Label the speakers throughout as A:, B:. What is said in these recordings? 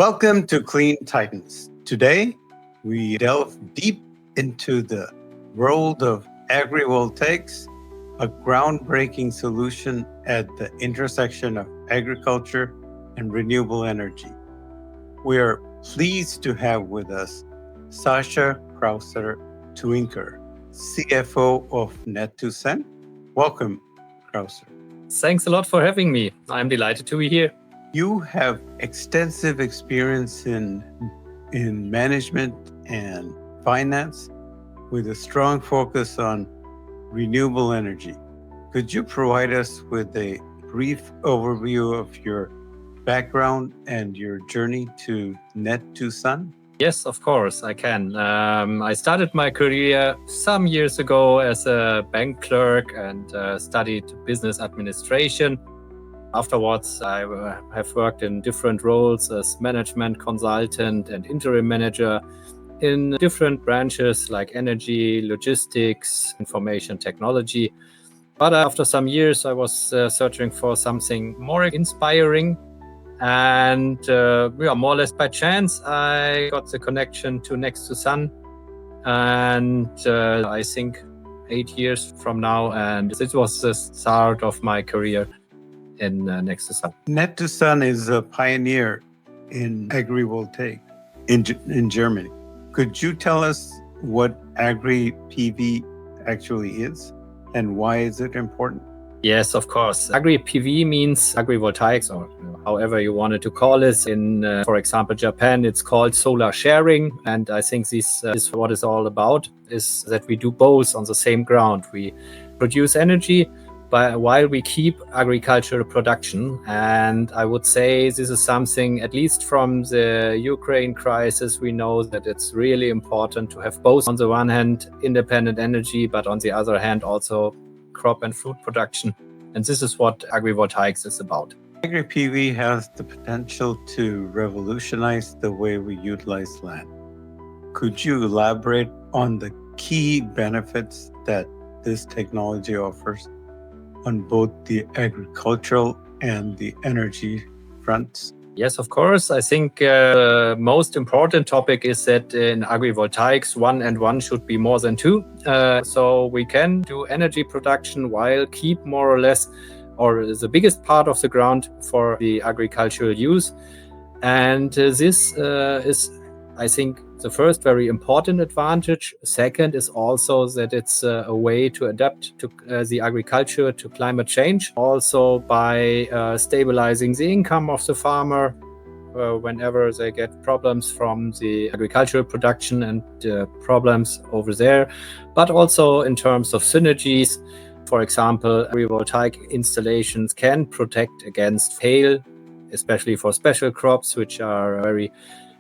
A: Welcome to CleanTitans. Today, we delve deep into the world of agrivoltaics, a groundbreaking solution at the intersection of agriculture and renewable energy. We are pleased to have with us Sascha Krause-Tuenker, CFO of Net2Sun. Welcome, Krause.
B: Thanks a lot for having me. I'm delighted to be here.
A: You have extensive experience in management and finance with a strong focus on renewable energy. Could you provide us with a brief overview of your background and your journey to Net2Sun?
B: Yes, of course, I can. I started my career some years ago as a bank clerk and studied business administration. Afterwards, I have worked in different roles as management consultant and interim manager in different branches like energy, logistics, information technology. But after some years, I was searching for something more inspiring. And more or less by chance, I got the connection to Net2Sun. And I think 8 years from now, and it was the start of my career in Net2Sun.
A: Net2Sun is a pioneer in agrivoltaic in Germany. Could you tell us what Agri-PV actually is and why is it important?
B: Yes, of course. Agri-PV means agrivoltaics, or however you wanted to call it. In, for example, Japan, it's called solar sharing. And I think this is what it's all about, is that we do both on the same ground. We produce energy while we keep agricultural production. And I would say this is something, at least from the Ukraine crisis, we know that it's really important to have both, on the one hand, independent energy, but on the other hand, also crop and fruit production. And this is what agrivoltaics is about.
A: Agri-PV has the potential to revolutionize the way we utilize land. Could you elaborate on the key benefits that this technology offers on both the agricultural and the energy fronts?
B: Yes, of course. I think the most important topic is that in agrivoltaics, 1 and 1 should be more than 2. So we can do energy production while keep more or less, or the biggest part of the ground for the agricultural use. And this is, I think, the first very important advantage. Second is also that it's a way to adapt to the agriculture to climate change, also by stabilizing the income of the farmer whenever they get problems from the agricultural production and problems over there, but also in terms of synergies. For example, agrivoltaic installations can protect against hail, especially for special crops, which are very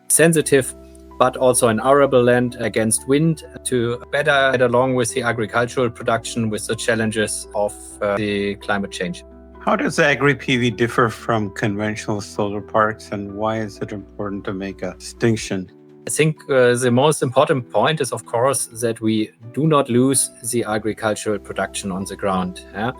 B: sensitive, but also in arable land against wind, to better get along with the agricultural production with the challenges of the climate change.
A: How does Agri-PV differ from conventional solar parks, and why is it important to make a distinction?
B: I think the most important point is, of course, that we do not lose the agricultural production on the ground. Yeah?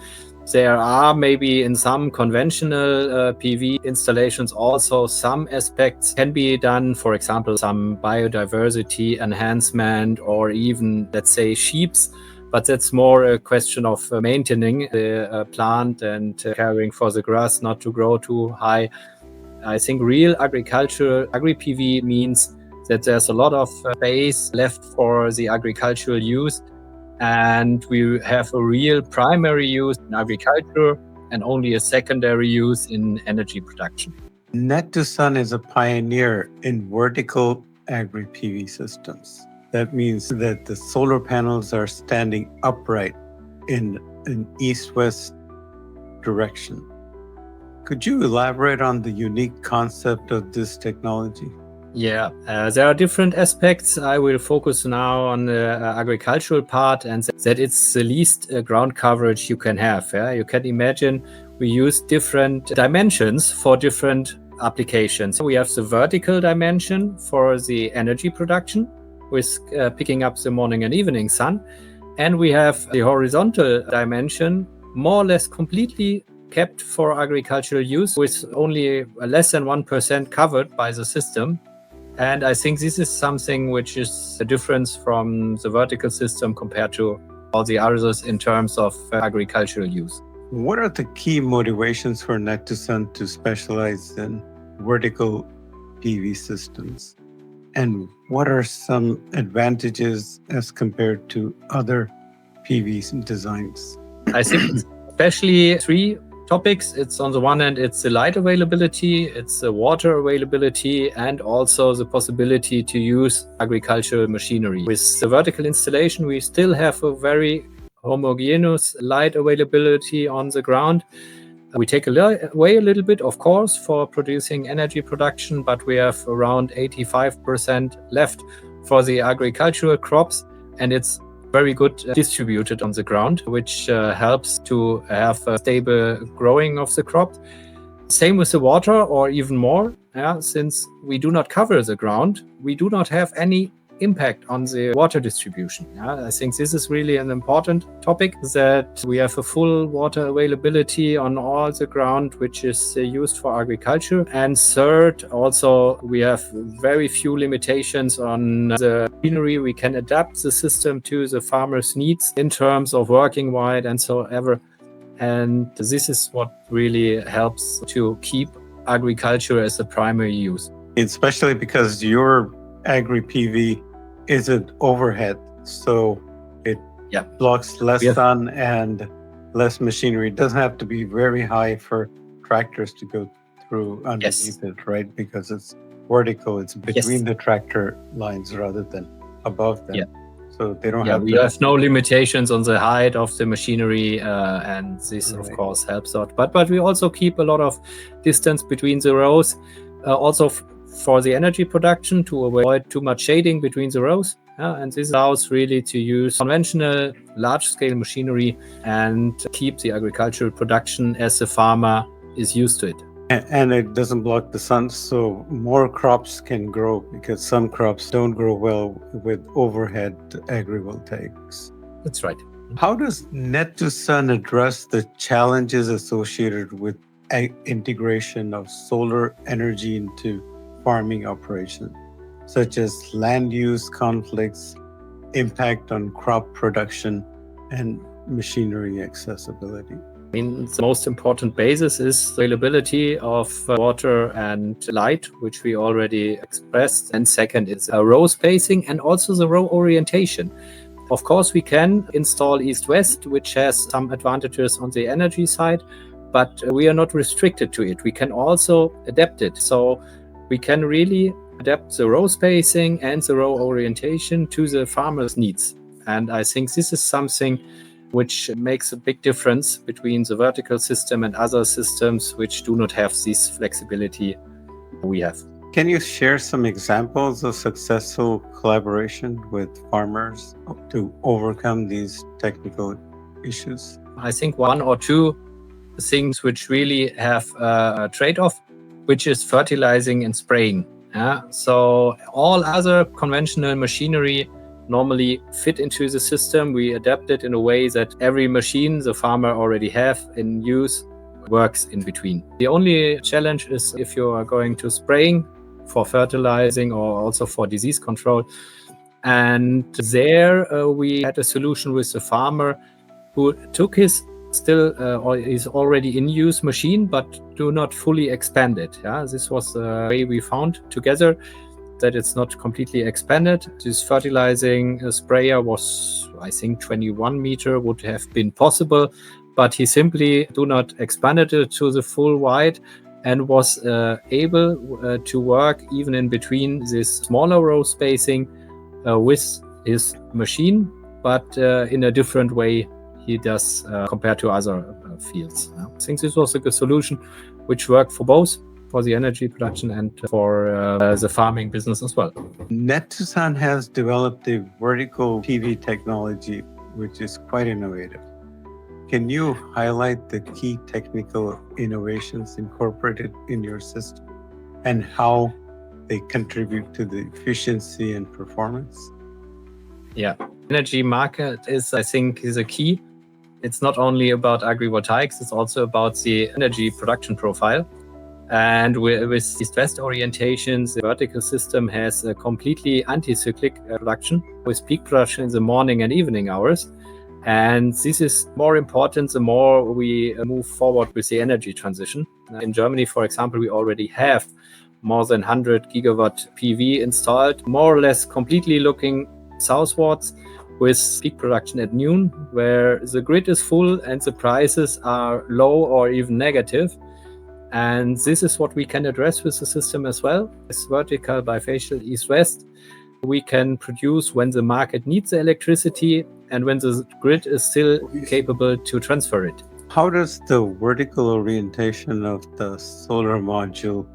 B: There are maybe in some conventional PV installations also some aspects can be done, for example, some biodiversity enhancement or even, let's say, sheeps. But that's more a question of maintaining the plant and caring for the grass not to grow too high. I think real agricultural Agri-PV means that there's a lot of space left for the agricultural use. And we have a real primary use in agriculture and only a secondary use in energy production.
A: Net2Sun is a pioneer in vertical Agri-PV systems. That means that the solar panels are standing upright in an east-west direction. Could you elaborate on the unique concept of this technology?
B: Yeah, there are different aspects. I will focus now on the agricultural part, and that it's the least ground coverage you can have. Yeah? You can imagine we use different dimensions for different applications. We have the vertical dimension for the energy production with picking up the morning and evening sun. And we have the horizontal dimension more or less completely kept for agricultural use with only less than 1% covered by the system. And I think this is something which is a difference from the vertical system compared to all the others in terms of agricultural use.
A: What are the key motivations for Net2Sun to specialize in vertical PV systems? And what are some advantages as compared to other PV designs?
B: I think especially three topics. It's on the one hand, it's the light availability, it's the water availability, and also the possibility to use agricultural machinery. With the vertical installation, we still have a very homogeneous light availability on the ground. We take away a little bit, of course, for producing energy production, but we have around 85% left for the agricultural crops, and it's very good distributed on the ground, which helps to have a stable growing of the crop. Same with the water, or even more, since we do not cover the ground, we do not have any impact on the water distribution. I think this is really an important topic, that we have a full water availability on all the ground which is used for agriculture. And third, also we have very few limitations on the machinery. We can adapt the system to the farmer's needs in terms of working wide and so ever. And this is what really helps to keep agriculture as the primary use.
A: Especially because your Agri-PV isn't overhead, so it blocks less sun and less machinery. It doesn't have to be very high for tractors to go through underneath it, right? Because it's vertical, it's between the tractor lines rather than above them. So they don't have
B: we have no limitations on the height of the machinery, and this of course helps out. But we also keep a lot of distance between the rows, also for the energy production, to avoid too much shading between the rows. And this allows really to use conventional large-scale machinery and keep the agricultural production as the farmer is used to it.
A: And it doesn't block the sun, so more crops can grow, because some crops don't grow well with overhead agrivoltaics.
B: That's right.
A: How does Net2Sun address the challenges associated with integration of solar energy into farming operation, such as land use conflicts, impact on crop production, and machinery accessibility?
B: I mean, the most important basis is availability of water and light, which we already expressed. And second is row spacing and also the row orientation. Of course, we can install east-west, which has some advantages on the energy side, but we are not restricted to it. We can also adapt it. So we can really adapt the row spacing and the row orientation to the farmer's needs. And I think this is something which makes a big difference between the vertical system and other systems which do not have this flexibility we have.
A: Can you share some examples of successful collaboration with farmers to overcome these technical issues?
B: I think one or two things which really have a trade-off, which is fertilizing and spraying. So all other conventional machinery normally fit into the system. We adapt it in a way that every machine the farmer already have in use works in between. The only challenge is if you are going to spraying for fertilizing or also for disease control. And there we had a solution with the farmer who took his or is already in use machine, but do not fully expand it. This was the way we found together, that it's not completely expanded. This fertilizing sprayer was, I think, 21 meter would have been possible, but he simply do not expanded it to the full wide and was able to work even in between this smaller row spacing with his machine, but in a different way he does compared to other fields. I think this was a good solution which worked for both, for the energy production and for the farming business as well.
A: Net2Sun has developed a vertical PV technology which is quite innovative. Can you highlight the key technical innovations incorporated in your system and how they contribute to the efficiency and performance?
B: Energy market is, I think, is a key. It's not only about agrivoltaics, it's also about the energy production profile. And with east-west orientations, the vertical system has a completely anti-cyclic production with peak production in the morning and evening hours. And this is more important the more we move forward with the energy transition. In Germany, for example, we already have more than 100 gigawatt PV installed, more or less completely looking southwards, with peak production at noon, where the grid is full and the prices are low or even negative. And this is what we can address with the system as well. It's vertical bifacial east-west. We can produce when the market needs the electricity and when the grid is still capable to transfer it.
A: How does the vertical orientation of the solar module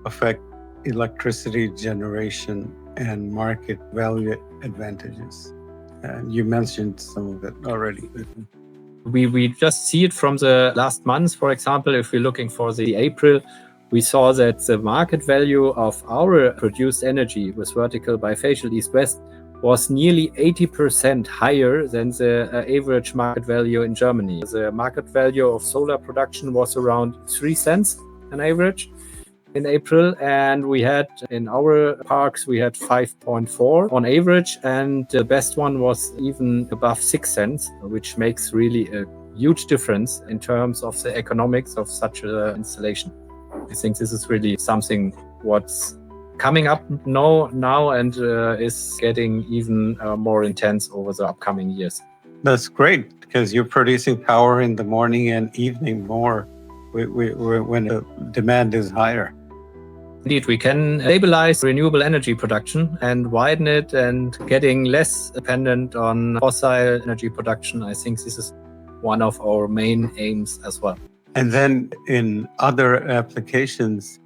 A: affect electricity generation and market value advantages? You mentioned some of it already.
B: We just see it from the last months. For example, if we're looking for the April, we saw that the market value of our produced energy with vertical bifacial east-west was nearly 80% higher than the average market value in Germany. The market value of solar production was around 3 cents on average in April, and we had in our parks we had 5.4 on average, and the best one was even above 6 cents, which makes really a huge difference in terms of the economics of such an installation. I think this is really something what's coming up now and is getting even more intense over the upcoming years.
A: That's great, because you're producing power in the morning and evening more when the demand is higher.
B: Indeed, we can stabilize renewable energy production and widen it and getting less dependent on fossil energy production. I think this is one of our main aims as well.
A: And then in other applications,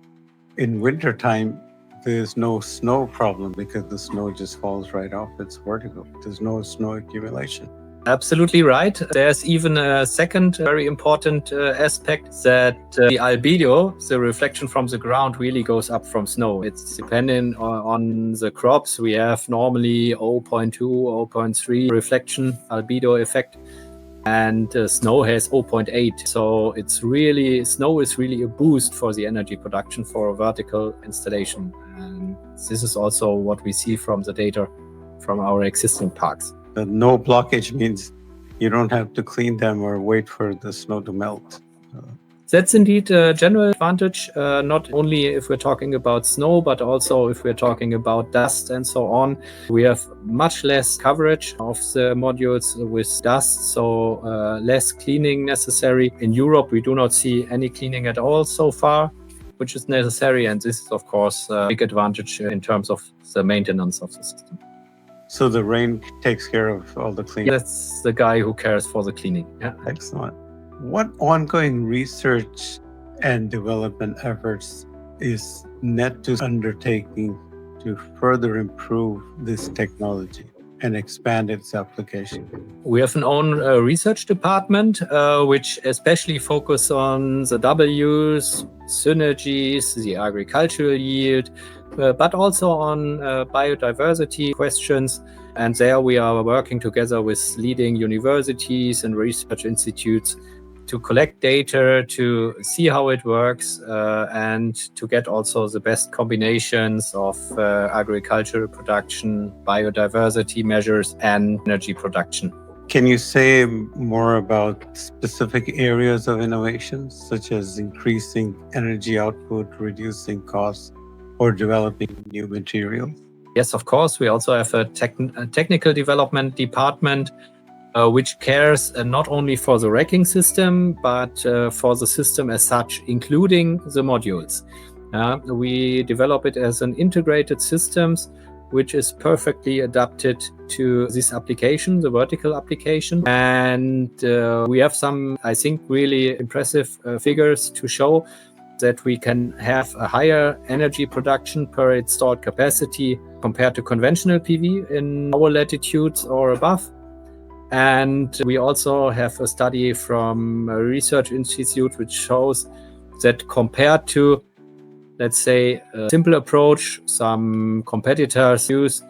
A: in wintertime, there's no snow problem because the snow just falls right off. It's vertical. There's no snow accumulation.
B: Absolutely right. There's even a second very important aspect, that the albedo, the reflection from the ground, really goes up from snow. It's dependent on the crops. We have normally 0.2, 0.3 reflection albedo effect, and snow has 0.8. So snow is really a boost for the energy production for a vertical installation. And this is also what we see from the data from our existing parks.
A: The no blockage means you don't have to clean them or wait for the snow to melt.
B: That's indeed a general advantage, not only if we're talking about snow, but also if we're talking about dust and so on. We have much less coverage of the modules with dust, so less cleaning necessary. In Europe, we do not see any cleaning at all so far, which is necessary. And this is, of course, a big advantage in terms of the maintenance of the system.
A: So the rain takes care of all the cleaning?
B: That's the guy who cares for the cleaning. Yeah.
A: Excellent. What ongoing research and development efforts is NETUS undertaking to further improve this technology and expand its application?
B: We have an own research department, which especially focus on the W's, synergies, the agricultural yield, but also on biodiversity questions. And there we are working together with leading universities and research institutes to collect data, to see how it works, and to get also the best combinations of agricultural production, biodiversity measures, and energy production.
A: Can you say more about specific areas of innovation, such as increasing energy output, reducing costs, or developing new materials?
B: Yes, of course. We also have a technical development department, which cares not only for the racking system, but for the system as such, including the modules. We develop it as an integrated systems, which is perfectly adapted to this application, the vertical application. And we have some, I think, really impressive figures to show that we can have a higher energy production per installed capacity compared to conventional PV in our latitudes or above. And we also have a study from a research institute which shows that compared to, let's say, a simple approach some competitors use,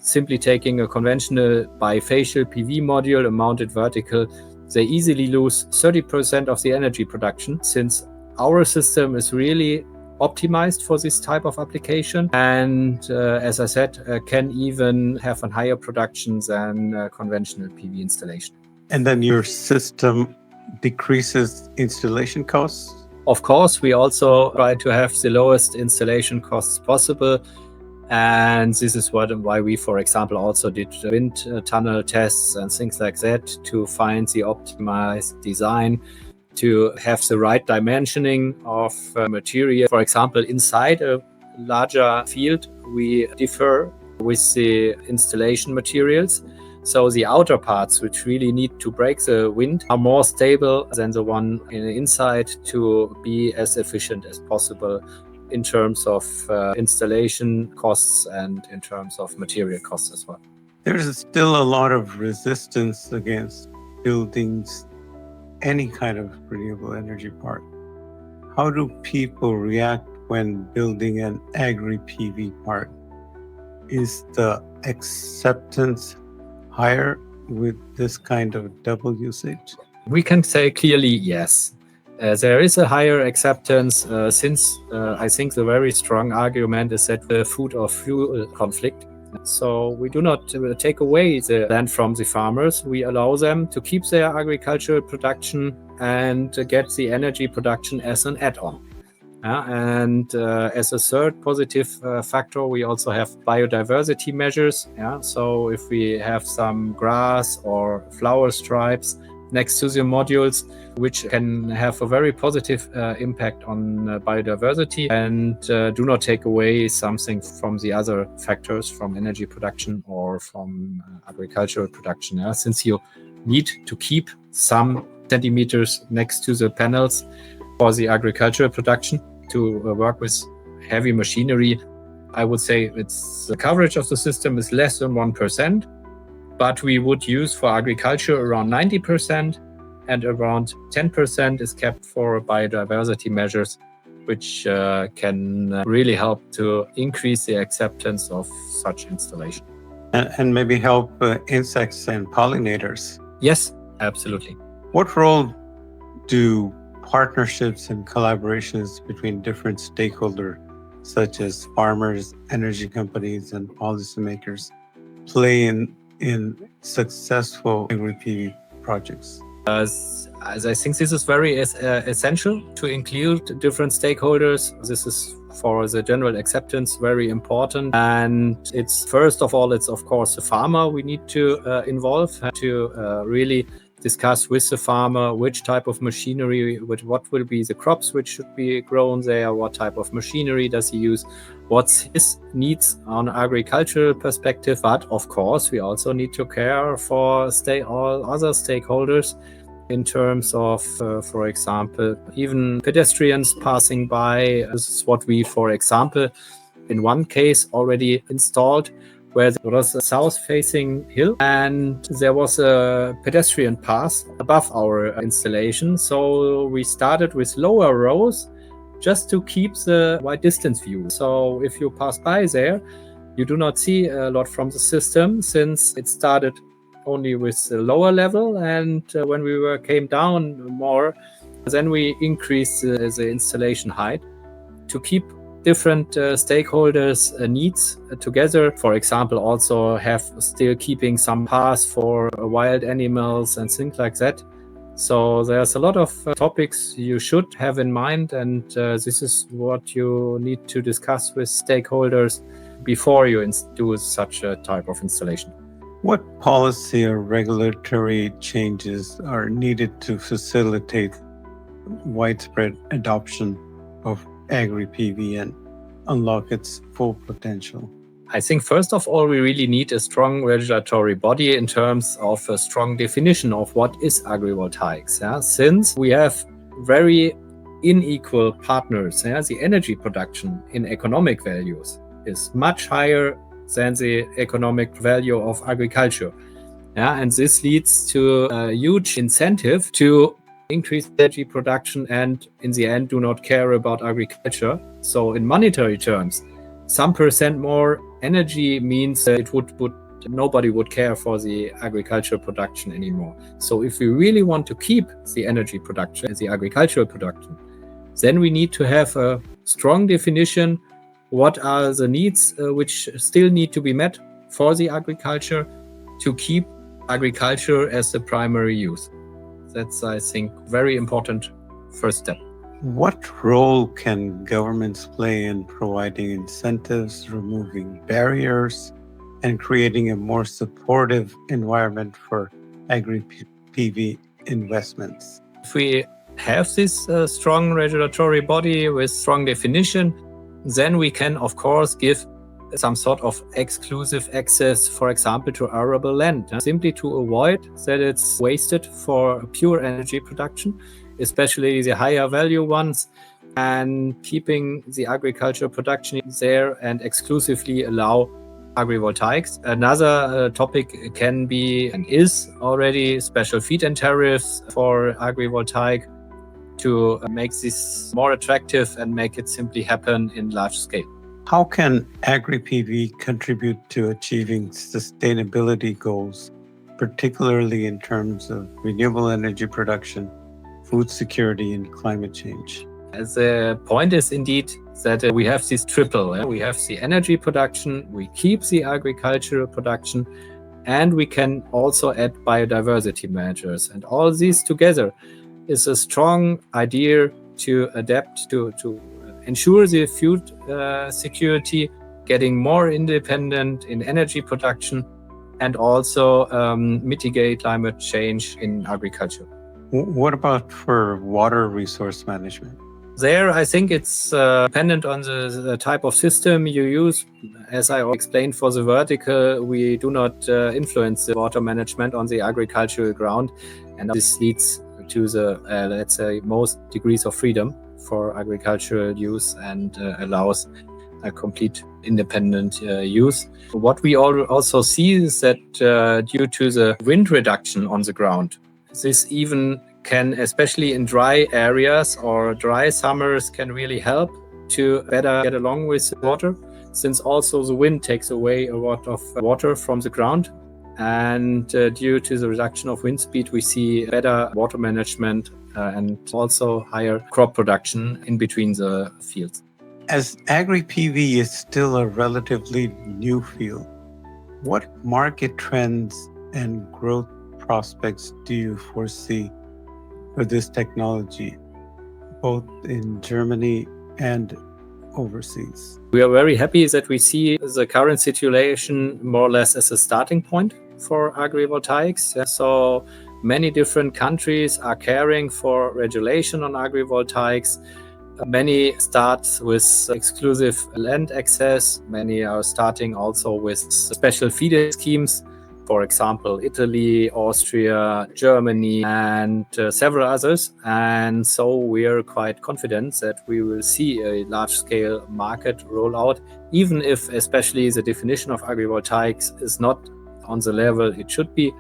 B: simply taking a conventional bifacial PV module, a mounted vertical, they easily lose 30% of the energy production, since our system is really optimized for this type of application, and as I said, can even have a higher production than conventional PV installation.
A: And then your system decreases installation costs?
B: Of course, we also try to have the lowest installation costs possible. And this is why we, for example, also did wind tunnel tests and things like that to find the optimized design, to have the right dimensioning of material. For example, inside a larger field, we differ with the installation materials. So the outer parts, which really need to break the wind, are more stable than the one inside, to be as efficient as possible in terms of installation costs and in terms of material costs as well.
A: There's still a lot of resistance against buildings any kind of renewable energy park. How do people react when building an Agri-PV park? Is the acceptance higher with this kind of double usage?
B: We can say clearly yes. There is a higher acceptance since I think the very strong argument is that the food or fuel conflict. So we do not take away the land from the farmers. We allow them to keep their agricultural production and get the energy production as an add-on. And as a third positive factor, we also have biodiversity measures. So if we have some grass or flower stripes next to the modules, which can have a very positive impact on biodiversity, and do not take away something from the other factors, from energy production or from agricultural production. Since you need to keep some centimeters next to the panels for the agricultural production to work with heavy machinery, I would say the coverage of the system is less than 1%. But we would use for agriculture around 90%, and around 10% is kept for biodiversity measures, which can really help to increase the acceptance of such installation.
A: And maybe help insects and pollinators.
B: Yes, absolutely.
A: What role do partnerships and collaborations between different stakeholders, such as farmers, energy companies, and policymakers, play in successful Agri-PV projects?
B: As I think this is very essential to include different stakeholders. This is for the general acceptance very important. And it's first of all, it's of course the farmer we need to involve to really discuss with the farmer which type of machinery, what will be the crops which should be grown there, what type of machinery does he use, what's his needs on agricultural perspective. But of course, we also need to care for all other stakeholders in terms of, for example, even pedestrians passing by. This is what we, for example, in one case already installed, where there was a south-facing hill and there was a pedestrian path above our installation. So we started with lower rows just to keep the wide distance view. So if you pass by there, you do not see a lot from the system, since it started only with the lower level, and when we came down more, then we increased the installation height to keep different stakeholders' needs together. For example, also have still keeping some paths for wild animals and things like that. So there's a lot of topics you should have in mind, and this is what you need to discuss with stakeholders before you do such a type of installation.
A: What policy or regulatory changes are needed to facilitate widespread adoption of Agri-PV and unlock its full potential?
B: I think first of all, we really need a strong regulatory body in terms of a strong definition of what is agrivoltaics. Since we have very unequal partners, the energy production in economic values is much higher than the economic value of agriculture. And this leads to a huge incentive to increase energy production and in the end do not care about agriculture. So in monetary terms, some percent more energy means it would nobody would care for the agricultural production anymore. So if we really want to keep the energy production, the agricultural production, then we need to have a strong definition. What are the needs which still need to be met for the agriculture to keep agriculture as the primary use? That's, I think, very important first step.
A: What role can governments play in providing incentives, removing barriers, and creating a more supportive environment for Agri-PV investments?
B: If we have this strong regulatory body with strong definition, then we can, of course, give some sort of exclusive access, for example, to arable land, simply to avoid that it's wasted for pure energy production, especially the higher value ones, and keeping the agricultural production there and exclusively allow agrivoltaics. Another topic can be and is already special feed-in tariffs for agrivoltaic to make this more attractive and make it simply happen in large scale.
A: How can Agri-PV contribute to achieving sustainability goals, particularly in terms of renewable energy production, food security, and climate change?
B: The point is indeed that we have this triple. We have the energy production, we keep the agricultural production, and we can also add biodiversity measures. And all these together is a strong idea to adapt to ensure the food security, getting more independent in energy production, and also mitigate climate change in agriculture.
A: What about for water resource management?
B: There, I think it's dependent on the type of system you use. As I explained for the vertical, we do not influence the water management on the agricultural ground, and this leads to the, let's say, most degrees of freedom for agricultural use and allows a complete independent use. What we also see is that due to the wind reduction on the ground, this even can, especially in dry areas or dry summers, can really help to better get along with water, since also the wind takes away a lot of water from the ground. And due to the reduction of wind speed, we see better water management and also higher crop production in between the fields.
A: As Agri-PV is still a relatively new field, what market trends and growth prospects do you foresee for this technology, both in Germany and overseas?
B: We are very happy that we see the current situation more or less as a starting point for agrivoltaics. So many different countries are caring for regulation on agrivoltaics. Many start with exclusive land access. Many are starting also with special feed-in schemes. For example, Italy, Austria, Germany, and several others. And so we are quite confident that we will see a large-scale market rollout, even if especially the definition of agrivoltaics is not on the level it should be.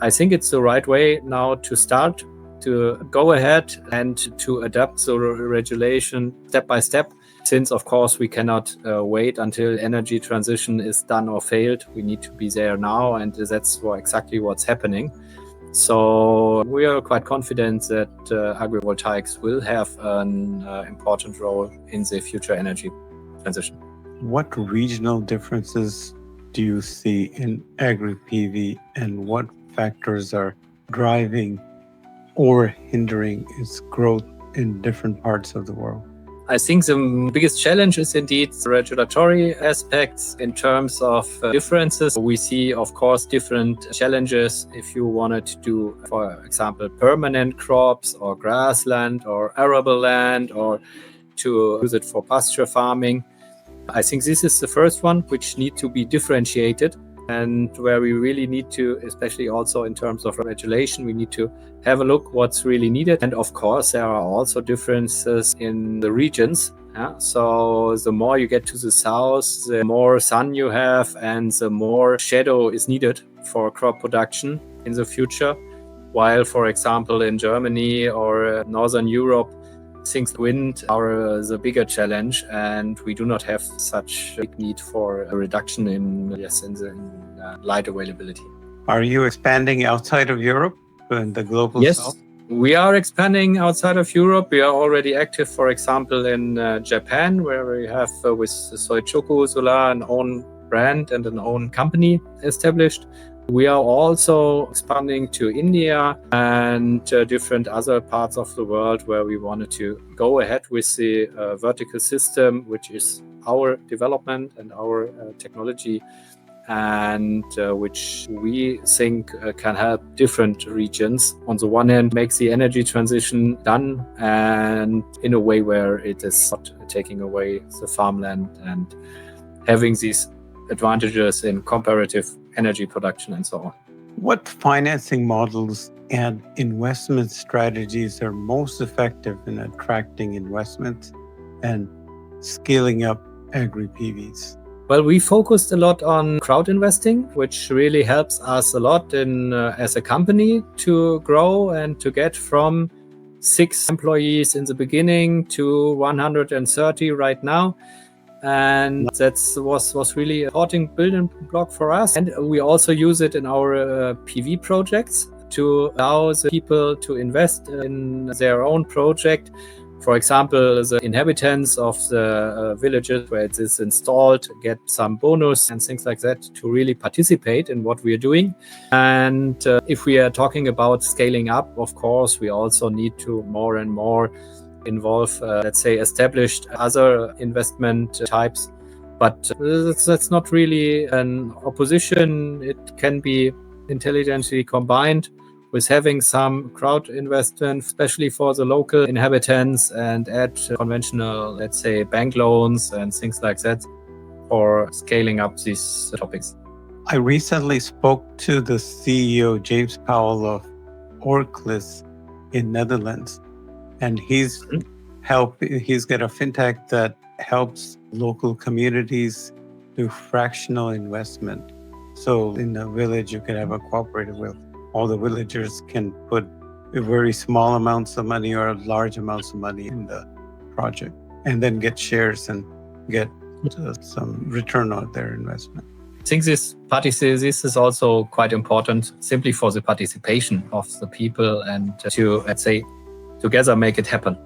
B: I think it's the right way now to start to go ahead and to adapt the regulation step by step, since of course we cannot wait until energy transition is done or failed. We need to be there now, and that's exactly what's happening. So we are quite confident that agrivoltaics will have an important role in the future energy transition.
A: What regional differences do you see in Agri-PV, and what factors are driving or hindering its growth in different parts of the world?
B: I think the biggest challenge is indeed the regulatory aspects in terms of differences. We see, of course, different challenges if you wanted to do, for example, permanent crops or grassland or arable land, or to use it for pasture farming. I think this is the first one which needs to be differentiated, and where we really need to, especially also in terms of regulation, we need to have a look what's really needed. And of course, there are also differences in the regions. So the more you get to the south, the more sun you have and the more shadow is needed for crop production in the future. While, for example, in Germany or Northern Europe, Things wind are the bigger challenge, and we do not have such big need for a reduction in light availability.
A: Are you expanding outside of Europe in the global
B: Yes,
A: south?
B: we are expanding outside of Europe. We are already active, for example, in Japan, where we have with Soichoku Solar an own brand and an own company established. We are also expanding to India and different other parts of the world where we wanted to go ahead with the vertical system, which is our development and our technology, and which we think can help different regions. On the one hand, makes the energy transition done, and in a way where it is not taking away the farmland and having these advantages in comparative energy production and so on.
A: What financing models and investment strategies are most effective in attracting investments and scaling up Agri-PVs?
B: Well, we focused a lot on crowd investing, which really helps us a lot in as a company to grow and to get from 6 employees in the beginning to 130 right now. And that was really a important building block for us. And we also use it in our PV projects to allow the people to invest in their own project. For example, the inhabitants of the villages where it is installed get some bonus and things like that to really participate in what we are doing. And if we are talking about scaling up, of course, we also need to more and more involve, let's say, established other investment types. But that's not really an opposition. It can be intelligently combined with having some crowd investment, especially for the local inhabitants, and add conventional, let's say, bank loans and things like that for scaling up these topics.
A: I recently spoke to the CEO, James Powell of Orklis in Netherlands, and he's got a fintech that helps local communities do fractional investment. So in a village, you can have a cooperative where all the villagers can put very small amounts of money or large amounts of money in the project and then get shares and get some return on their investment.
B: I think this is also quite important simply for the participation of the people and to, let's say, together make it happen.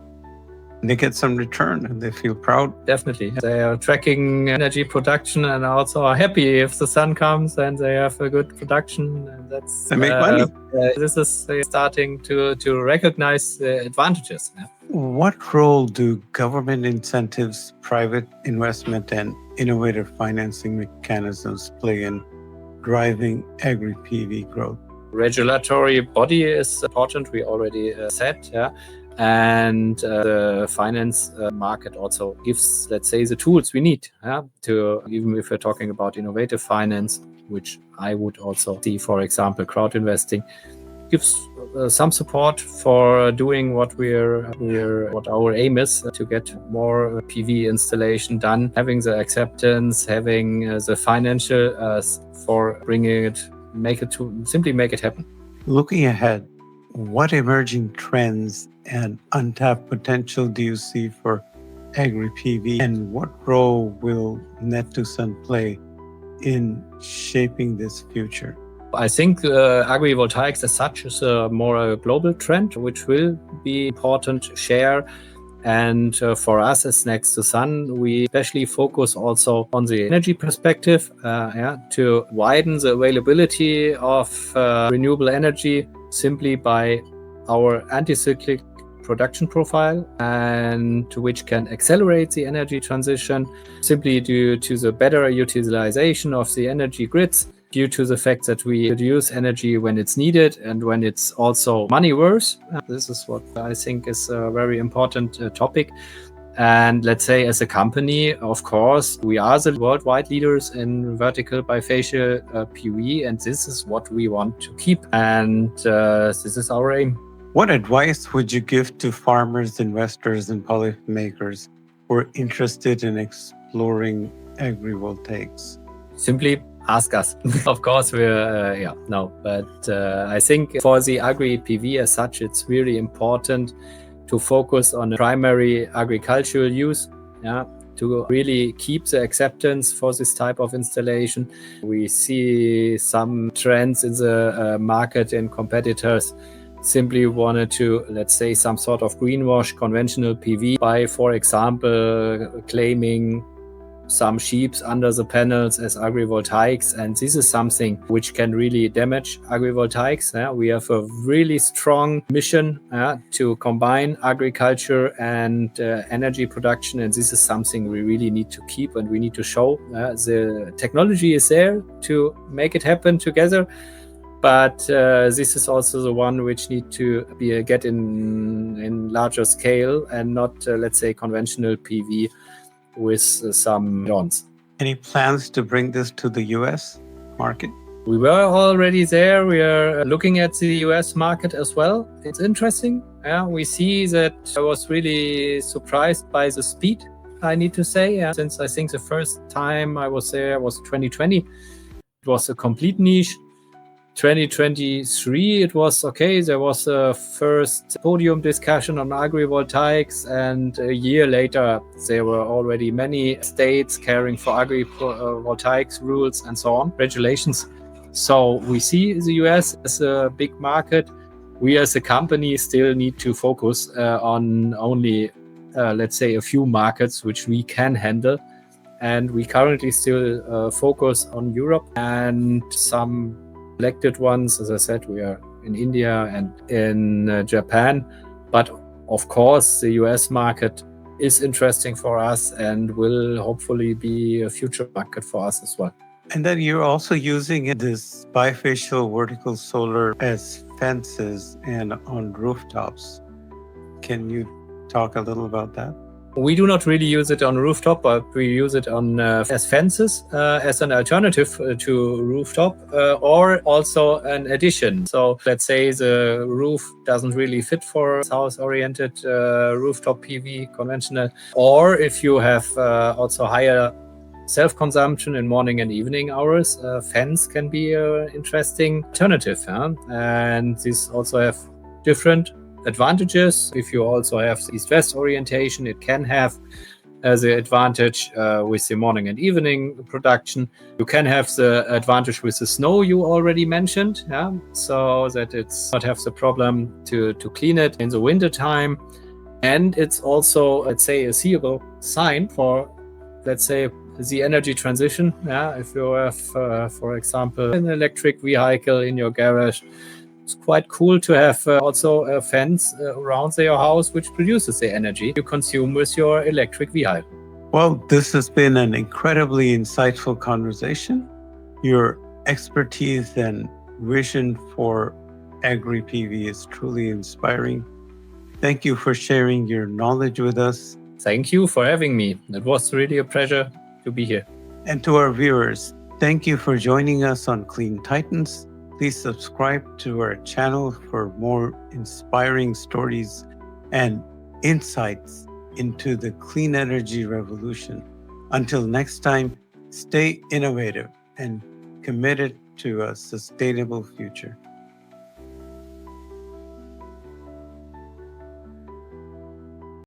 A: They get some return and they feel proud.
B: Definitely. They are tracking energy production and also are happy if the sun comes and they have a good production. And
A: they make money.
B: This is starting to recognize the advantages. Yeah.
A: What role do government incentives, private investment, and innovative financing mechanisms play in driving Agri-PV growth?
B: Regulatory body is important, we already said. Yeah. And the finance market also gives, let's say, the tools we need to, even if we're talking about innovative finance, which I would also see, for example, crowd investing, gives some support for doing what what our aim is to get more PV installation done, having the acceptance, having the financial for bringing it, simply make it happen.
A: Looking ahead, what emerging trends and untapped potential do you see for Agri-PV, and what role will Net2Sun play in shaping this future?
B: I think agrivoltaics as such is a more global trend, which will be important to share. And for us as Net2Sun, we especially focus also on the energy perspective to widen the availability of renewable energy simply by our anti-cyclic production profile, and which can accelerate the energy transition simply due to the better utilization of the energy grids, due to the fact that we produce energy when it's needed and when it's also money worth. This is what I think is a very important topic. And let's say as a company, of course, we are the worldwide leaders in vertical bifacial PV, and this is what we want to keep. And this is our aim.
A: What advice would you give to farmers, investors, and policymakers who are interested in exploring agrivoltaics?
B: Simply ask us. Of course, but I think for the Agri-PV as such, it's really important to focus on primary agricultural use, to really keep the acceptance for this type of installation. We see some trends in the market, and competitors simply wanted to, let's say, some sort of greenwash conventional PV by, for example, claiming some sheeps under the panels as agrivoltaics, and this is something which can really damage agrivoltaics. We have a really strong mission to combine agriculture and energy production, and this is something we really need to keep, and we need to show the technology is there to make it happen together. But this is also the one which need to be get in larger scale, and not, let's say, conventional PV with some dons.
A: Any plans to bring this to the US market?
B: We were already there. We are looking at the US market as well. It's interesting. We see that I was really surprised by the speed, I need to say, since I think the first time I was there was 2020. It was a complete niche. 2023, it was okay. There was a first podium discussion on agrivoltaics, and a year later, there were already many states caring for agrivoltaics rules and so on, regulations. So we see the US as a big market. We as a company still need to focus on only, let's say, a few markets which we can handle. And we currently still focus on Europe and some selected ones. As I said, we are in India and in Japan, but of course the US market is interesting for us and will hopefully be a future market for us as well.
A: And then you're also using this bifacial vertical solar as fences and on rooftops. Can you talk a little about that?
B: We do not really use it on rooftop, but we use it on as fences, as an alternative to rooftop, or also an addition. So let's say the roof doesn't really fit for south-oriented rooftop PV conventional, or if you have also higher self-consumption in morning and evening hours, fence can be an interesting alternative. And these also have different advantages. If you also have east-west orientation, it can have the advantage with the morning and evening production. You can have the advantage with the snow you already mentioned, so that it's not have the problem to clean it in the winter time. And it's also, let's say, a seeable sign for, let's say, the energy transition. If you have, for example, an electric vehicle in your garage, it's quite cool to have also a fence around your house which produces the energy you consume with your electric vehicle.
A: Well, this has been an incredibly insightful conversation. Your expertise and vision for Agri-PV is truly inspiring. Thank you for sharing your knowledge with us.
B: Thank you for having me. It was really a pleasure to be here.
A: And to our viewers, thank you for joining us on CleanTitans. Please subscribe to our channel for more inspiring stories and insights into the clean energy revolution. Until next time, stay innovative and committed to a sustainable future.